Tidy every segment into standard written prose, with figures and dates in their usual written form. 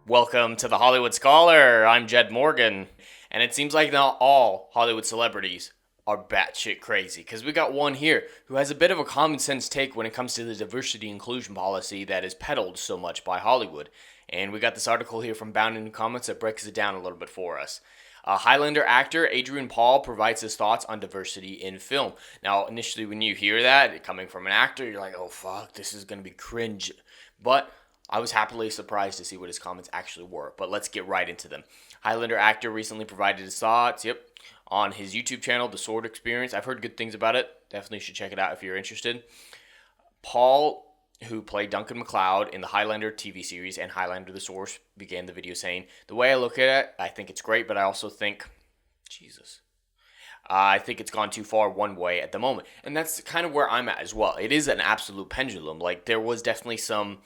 Welcome to the Hollywood Scholar. I'm Jed Morgan, and it seems like not all Hollywood celebrities are batshit crazy, because we got one here who has a bit of a common sense take when it comes to the diversity inclusion policy that is peddled so much by Hollywood. And we got this article here from Bound in Comments that breaks it down a little bit for us. Highlander actor Adrian Paul provides his thoughts on diversity in film. Now, initially, when you hear that coming from an actor, you're like, oh fuck, this is going to be cringe. But I was happily surprised to see what his comments actually were. But let's get right into them. Highlander actor recently provided his thoughts, on his YouTube channel, The Sword Experience. I've heard good things about it. Definitely should check it out if you're interested. Paul, who played Duncan MacLeod in the Highlander TV series and Highlander the Source, began the video saying, "The way I look at it, I think it's great, but I also think, I think it's gone too far one way at the moment." And that's kind of where I'm at as well. It is an absolute pendulum. Like, there was definitely some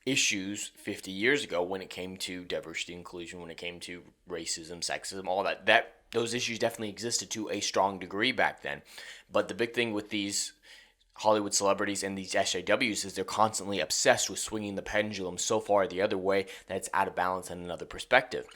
issues 50 years ago when it came to diversity inclusion, when it came to racism, sexism, all that those issues definitely existed to a strong degree back then. But the big thing with these Hollywood celebrities and these SJWs is they're constantly obsessed with swinging the pendulum so far the other way that it's out of balance in another perspective.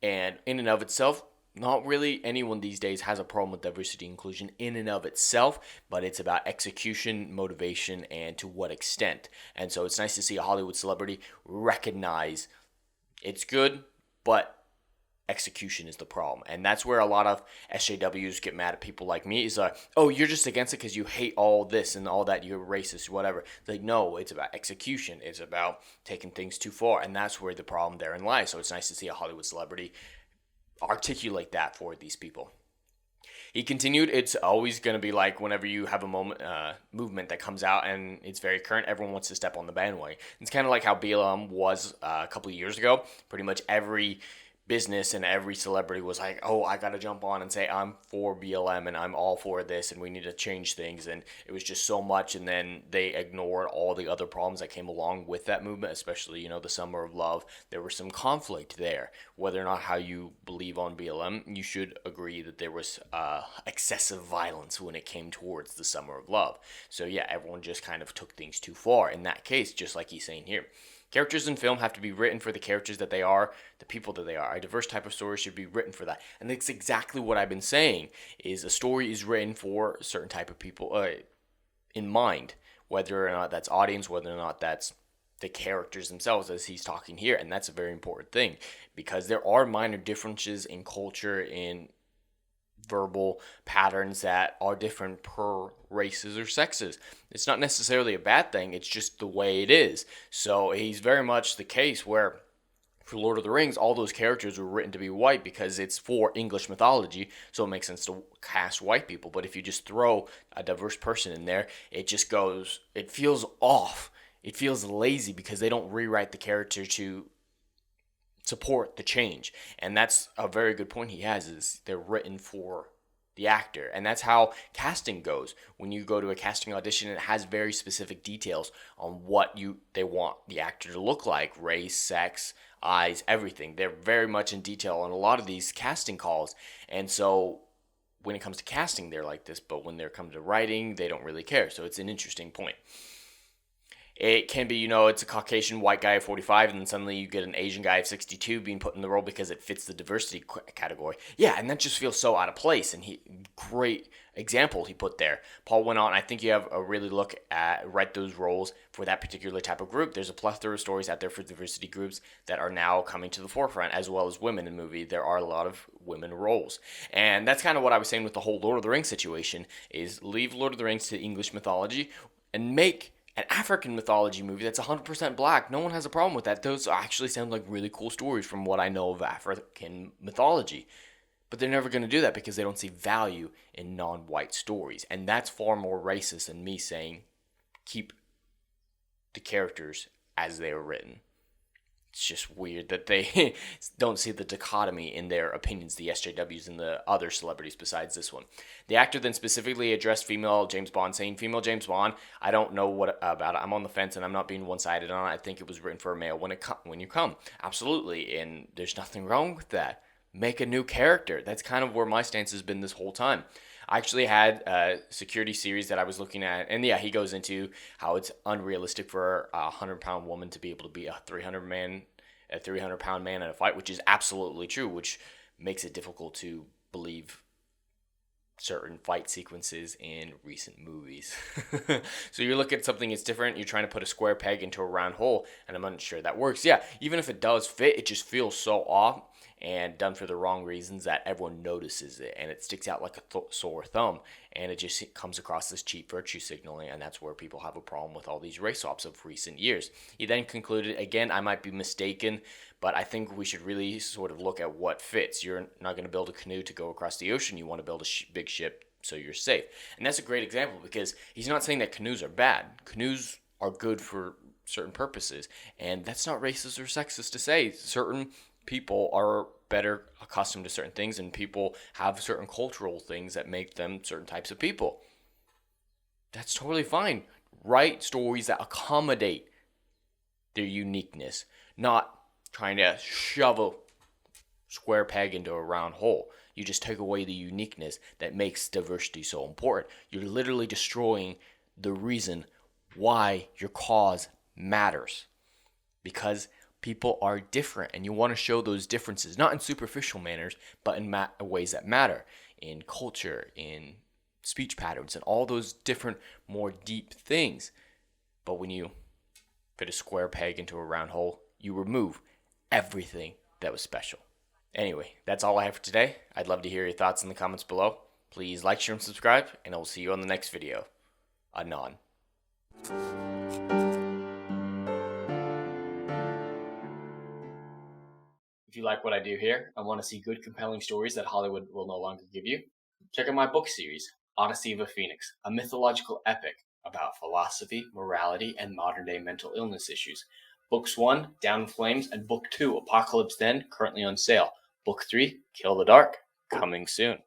And in and of itself, not really anyone these days has a problem with diversity inclusion in and of itself, but it's about execution, motivation, and to what extent. And so it's nice to see a Hollywood celebrity recognize it's good, but execution is the problem. And that's where a lot of SJWs get mad at people like me, is like, oh, you're just against it because you hate all this and all that, you're racist, whatever. It's like, no, it's about execution. It's about taking things too far. And that's where the problem therein lies. So it's nice to see a Hollywood celebrity articulate that for these people. He continued, it's always going to be like whenever you have a movement that comes out and it's very current, everyone wants to step on the bandwagon. It's kind of like how BLM was a couple of years ago. Pretty much every business and every celebrity was like, oh, I gotta jump on and say I'm for BLM and I'm all for this and we need to change things. And it was just so much, and then they ignored all the other problems that came along with that movement, especially the Summer of Love. There was some conflict there. Whether or not how you believe on BLM, you should agree that there was excessive violence when it came towards the Summer of Love. So yeah, everyone just kind of took things too far in that case, just like he's saying here. Characters in film have to be written for the characters that they are, the people that they are. A diverse type of story should be written for that. And that's exactly what I've been saying, is a story is written for a certain type of people in mind, whether or not that's audience, whether or not that's the characters themselves, as he's talking here. And that's a very important thing, because there are minor differences in culture, in verbal patterns that are different per races or sexes. It's not necessarily a bad thing, it's just the way it is. So he's very much the case where for Lord of the Rings, all those characters were written to be white because it's for English mythology, so it makes sense to cast white people. But if you just throw a diverse person in there, it feels off. It feels lazy because they don't rewrite the character to support the change. And that's a very good point he has, is they're written for the actor. And that's how casting goes. When you go to a casting audition, it has very specific details on what they want the actor to look like: race, sex, eyes, everything. They're very much in detail on a lot of these casting calls. And so when it comes to casting, they're like this, but when they come to writing, they don't really care. So it's an interesting point. It can be, it's a Caucasian white guy of 45, and then suddenly you get an Asian guy of 62 being put in the role because it fits the diversity category. Yeah, and that just feels so out of place, and great example he put there. Paul went on, I think you have a really look at, write those roles for that particular type of group. There's a plethora of stories out there for diversity groups that are now coming to the forefront, as well as women in movie. There are a lot of women roles. And that's kind of what I was saying with the whole Lord of the Rings situation, is leave Lord of the Rings to English mythology and make an African mythology movie that's 100% black. No one has a problem with that. Those actually sound like really cool stories from what I know of African mythology. But they're never going to do that because they don't see value in non-white stories. And that's far more racist than me saying keep the characters as they are written. It's just weird that they don't see the dichotomy in their opinions, the SJWs and the other celebrities besides this one. The actor then specifically addressed female James Bond, saying, female James Bond, I don't know what about it. I'm on the fence and I'm not being one-sided on it. I think it was written for a male when you come. Absolutely, and there's nothing wrong with that. Make a new character. That's kind of where my stance has been this whole time. I actually had a security series that I was looking at, and yeah, he goes into how it's unrealistic for a 100-pound woman to be able to be a 300-man a 300-pound man in a fight, which is absolutely true, which makes it difficult to believe certain fight sequences in recent movies. So you look at something that's different, you're trying to put a square peg into a round hole, and I'm not sure that works. Yeah, even if it does fit, it just feels so off and done for the wrong reasons that everyone notices it, and it sticks out like a sore thumb, and it comes across as cheap virtue signaling, and that's where people have a problem with all these race swaps of recent years. He then concluded, again, I might be mistaken, but I think we should really sort of look at what fits. You're not going to build a canoe to go across the ocean. You want to build a big ship so you're safe. And that's a great example because he's not saying that canoes are bad. Canoes are good for certain purposes. And that's not racist or sexist to say. Certain people are better accustomed to certain things, and people have certain cultural things that make them certain types of people. That's totally fine. Write stories that accommodate their uniqueness, not trying to shove a square peg into a round hole. You just take away the uniqueness that makes diversity so important. You're literally destroying the reason why your cause matters, because people are different, and you want to show those differences, not in superficial manners, but in ways that matter, in culture, in speech patterns, and all those different, more deep things. But when you fit a square peg into a round hole, you remove everything that was special. Anyway, that's all I have for today. I'd love to hear your thoughts in the comments below. Please like, share, and subscribe, and I will see you on the next video. Anon. If you like what I do here and want to see good, compelling stories that Hollywood will no longer give you, check out my book series, Odyssey of a Phoenix, a mythological epic about philosophy, morality, and modern-day mental illness issues. Books 1, Down in Flames, and Book 2, Apocalypse Then, currently on sale. Book 3, Kill the Dark, coming soon.